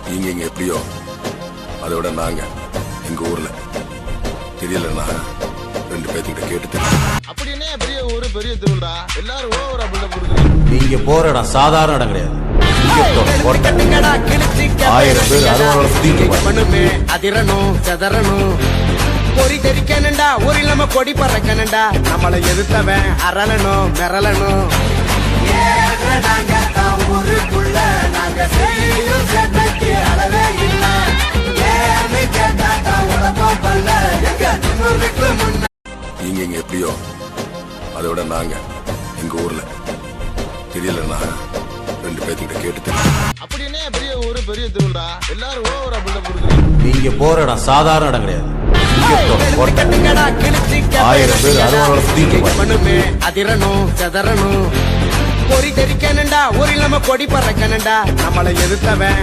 நீங்க இங்க எப்படியோ அதை விட நாங்க எங்க ஊர்ல தெரியலன்னா 2 பேர்த்துக்கிட்ட கேட்டு தெரியும். அப்படின்னே பெரிய ஊரு பெரிய திருவிழா எல்லாரும் ஓவரா பில்டப் கொடுக்குறீங்க. நீங்க போற இடம் சாதாரண இடம் கிடையாது. 1000 பேர் பண்ணுமே அதிரணும் செதறணும் பொறி தெரிக்கணுண்டா ஊரில் நம்ம கொடி பறக்கணுண்டா நம்மளை எதிர்த்தவன் அரளணும் மிரளணும். ஊருக்குள்ள நாங்க செய்யும் சேட்டைக்கு அளவே இல்ல. நீங்க இங்க எப்படியோ அதை விட நாங்க எங்க ஊர்ல தெரியலன்னா 2 பேர்த்துக்கிட்ட கேட்டு தெரியும். அப்படின்னே பெரிய ஊரு பெரிய திருவிழா எல்லாரும் ஓவரா பில்டப் கொடுக்குறீங்க. நீங்க போற இடம் சாதாரண இடம் கிடையாது. 1000 பேர் பண்ணுமே அதிரணும் செதறணும் பொறி தெரிக்கணுண்டா ஊரில் நம்ம கொடி பறக்கணுண்டா நம்மளை எதிர்த்தவன்